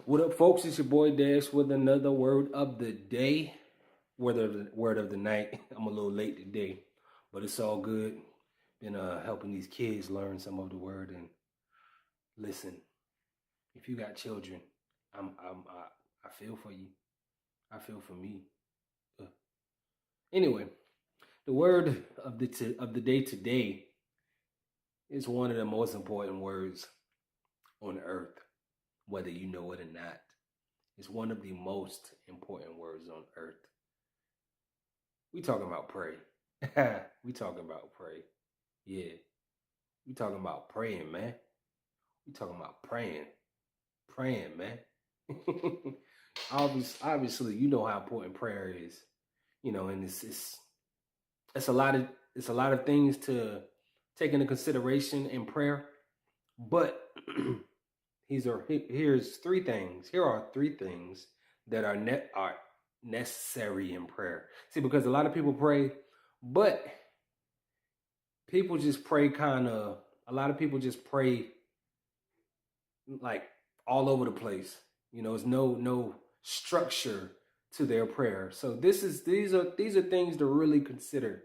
What up, folks? It's your boy Dash with another word of the day, word of the night. I'm a little late today, but it's all good. Been helping these kids learn some of the word. And listen, if you got children, I feel for you. I feel for me. Uh, Anyway, the word of the day today is one of the most important words on earth, whether you know it or not. It's one of the most important words on earth. We talking about pray. We talking about pray. Yeah. We talking about praying, man. We talking about praying. Praying, man. Obviously, you know how important prayer is. And it's a lot of things to take into consideration in prayer. But here's three things. Here are three things that are necessary in prayer. See, because a lot of people pray, but people just pray a lot of people just pray like all over the place. There's no structure to their prayer. So these are things to really consider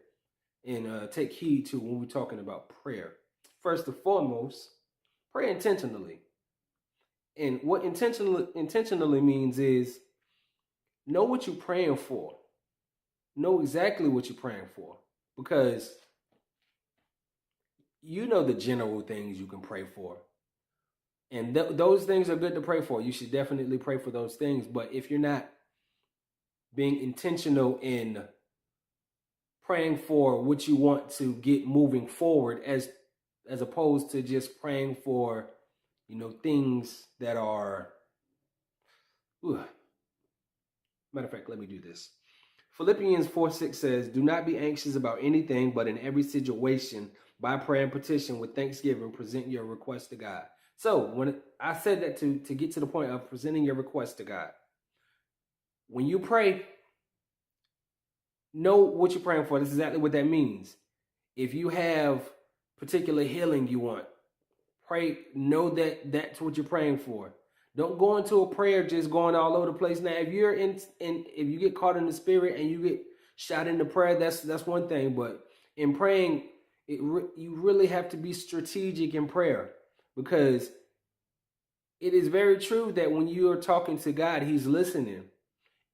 and take heed to when we're talking about prayer. First and foremost, pray intentionally. And what intentionally means is know what you're praying for. Know exactly what you're praying for, because you know the general things you can pray for. And those things are good to pray for. You should definitely pray for those things. But if you're not being intentional in praying for what you want to get moving forward, as opposed to just praying for, things that are... Matter of fact, let me do this. Philippians 4:6 says, "Do not be anxious about anything, but in every situation, by prayer and petition with thanksgiving, present your request to God." So when I said that to get to the point of presenting your request to God, when you pray, know what you're praying for. This is exactly what that means. If you have particular healing you want, pray, know that that's what you're praying for. Don't go into a prayer just going all over the place. Now, if you're if you get caught in the spirit and you get shot into prayer, that's one thing. But in praying, you really have to be strategic in prayer, because it is very true that when you are talking to God, He's listening.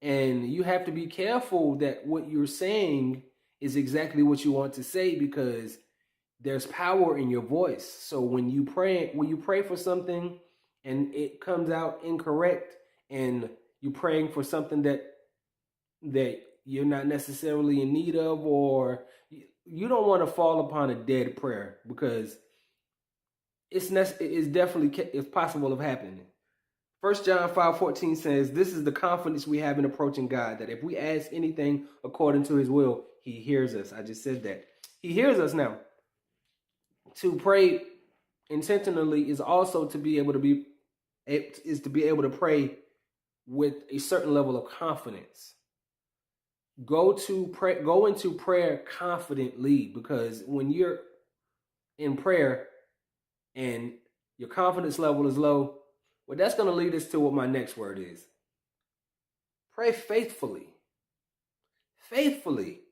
And you have to be careful that what you're saying is exactly what you want to say, because there's power in your voice. So when you pray for something and it comes out incorrect, and you're praying for something that you're not necessarily in need of, or you don't want to fall upon a dead prayer, because it's possible of happening. 1 John 5:14 says, "This is the confidence we have in approaching God, that if we ask anything according to His will, He hears us." I just said that. He hears us now. To pray intentionally is also to be able to pray with a certain level of confidence. Go into prayer confidently, because when you're in prayer and your confidence level is low, well, that's going to lead us to what my next word is. Pray faithfully. Faithfully.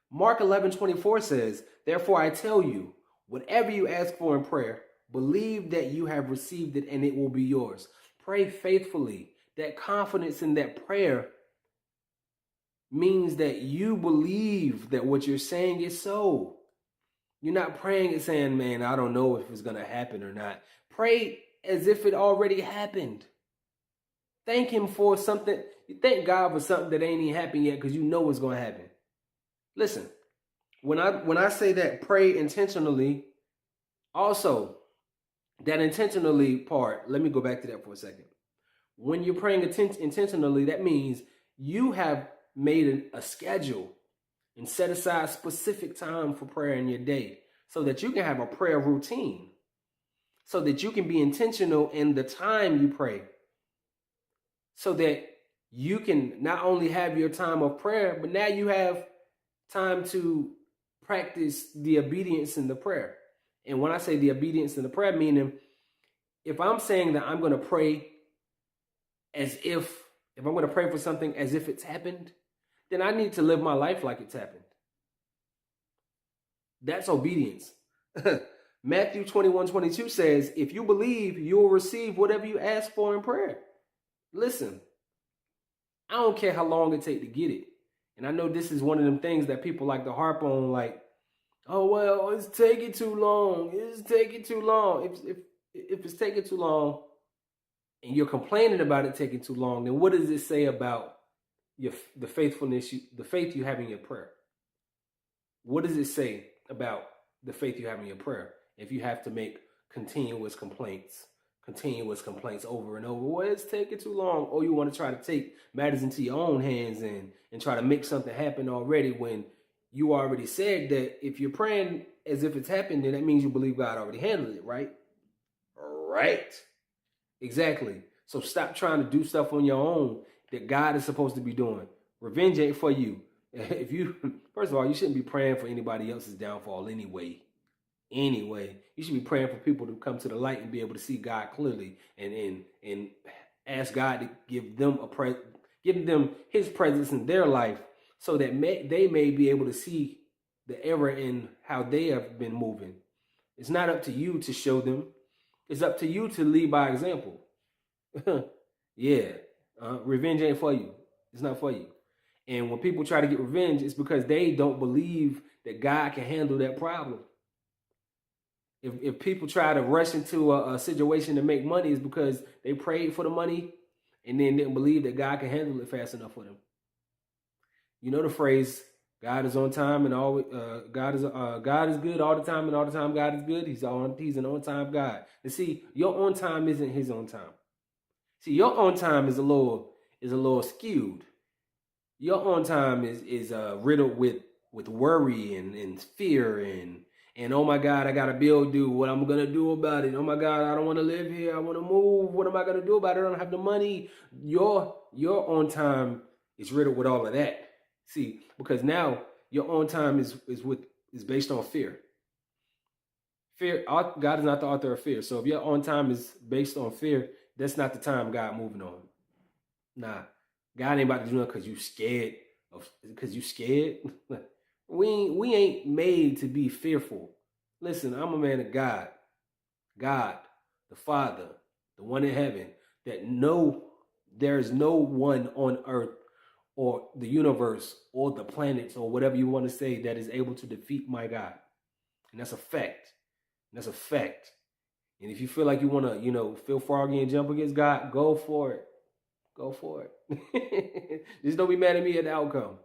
Mark 11:24 says, "Therefore I tell you, whatever you ask for in prayer, believe that you have received it and it will be yours." Pray faithfully. That confidence in that prayer means that you believe that what you're saying is so. You're not praying and saying, "Man, I don't know if it's going to happen or not." Pray as if it already happened. Thank Him for something. You thank God for something that ain't even happened yet, because you know it's going to happen. Listen, when I say that pray intentionally, also that intentionally part, let me go back to that for a second. When you're praying intentionally, that means you have made a schedule and set aside specific time for prayer in your day, so that you can have a prayer routine, so that you can be intentional in the time you pray, so that you can not only have your time of prayer, but now you have time to practice the obedience in the prayer. And when I say the obedience in the prayer, meaning if I'm saying that I'm going to pray as if I'm going to pray for something as if it's happened, then I need to live my life like it's happened. That's obedience. Matthew 21:22 says, if you believe, you will receive whatever you ask for in prayer. Listen, I don't care how long it takes to get it. And I know this is one of them things that people like to harp on, like, oh, well, it's taking too long. It's taking too long. If it's taking too long and you're complaining about it taking too long, then what does it say about the faithfulness, the faith you have in your prayer? What does it say about the faith you have in your prayer if you have to make continuous complaints over and over? Well, it's taking too long. Or you want to try to take matters into your own hands and try to make something happen already, when you already said that if you're praying as if it's happened, then that means you believe God already handled it, right? Right. Exactly. So stop trying to do stuff on your own that God is supposed to be doing. Revenge ain't for you. First of all, you shouldn't be praying for anybody else's downfall anyway. You should be praying for people to come to the light and be able to see God clearly, and ask God to give them His presence in their life, so that they may be able to see the error in how they have been moving. It's not up to you to show them. It's up to you to lead by example. Yeah, revenge ain't for you. It's not for you. And when people try to get revenge, it's because they don't believe that God can handle that problem. If people try to rush into a situation to make money, it's because they prayed for the money and then didn't believe that God can handle it fast enough for them. You know the phrase, God is on time and always God is good all the time, and all the time God is good. He's an on-time God. And see, your on time isn't His on time. See, your on time is a little skewed. Your on time is riddled with worry and fear and oh my God, I got a bill due. What am I gonna do about it? Oh my God, I don't want to live here. I want to move. What am I gonna do about it? I don't have the money. Your on time is riddled with all of that. See, because now your on time is based on fear. Fear. God is not the author of fear. So if your on time is based on fear, that's not the time God moving on. Nah, God ain't about to do nothing because you scared. We ain't made to be fearful. Listen, I'm a man of God. God, the Father, the one in heaven, that there is no one on earth or the universe or the planets or whatever you want to say that is able to defeat my God. And that's a fact. That's a fact. And if you feel like you want to, feel froggy and jump against God, go for it. Go for it. Just don't be mad at me at the outcome.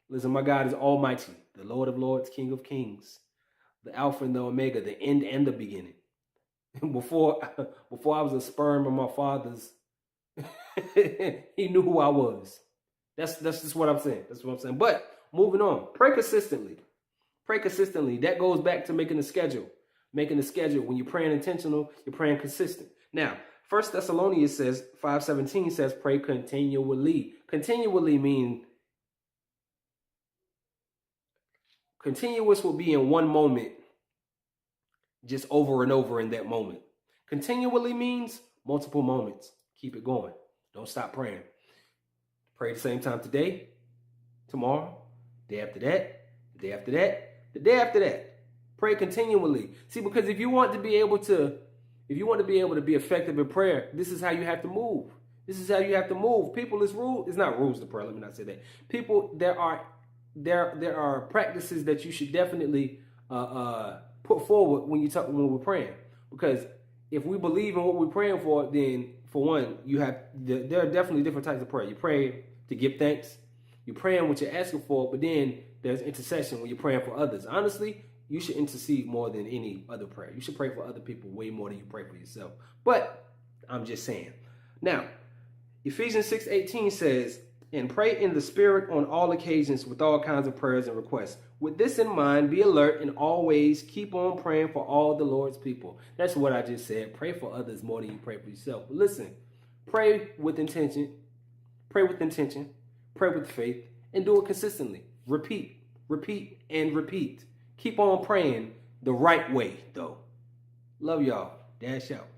Listen, my God is almighty, the Lord of lords, King of kings, the Alpha and the Omega, the end and the beginning. Before I was a sperm of my father's, He knew who I was. That's just what I'm saying. That's what I'm saying. But moving on, pray consistently. Pray consistently. That goes back to making a schedule. Making a schedule. When you're praying intentional, you're praying consistent. Now, 1 Thessalonians 5:17 says, pray continually. Continually mean continuous will be in one moment, just over and over in that moment. Continually means multiple moments. Keep it going. Don't stop praying. Pray at the same time today, tomorrow, day after that, the day after that, the day after that. Pray continually. See, because if you want to be able to be effective in prayer, this is how you have to move. This is how you have to move. People, it's not rules to prayer. Let me not say that. People, there are practices that you should definitely put forward when we're praying. Because if we believe in what we're praying for, then for one, there are definitely different types of prayer. You pray to give thanks. You're praying what you're asking for, but then there's intercession when you're praying for others. Honestly, you should intercede more than any other prayer. You should pray for other people way more than you pray for yourself. But I'm just saying. Now, Ephesians 6:18 says, and pray in the Spirit on all occasions with all kinds of prayers and requests. With this in mind, be alert and always keep on praying for all the Lord's people. That's what I just said. Pray for others more than you pray for yourself. But listen, pray with intention. Pray with intention. Pray with faith. And do it consistently. Repeat, and repeat. Keep on praying the right way, though. Love y'all. Dash out.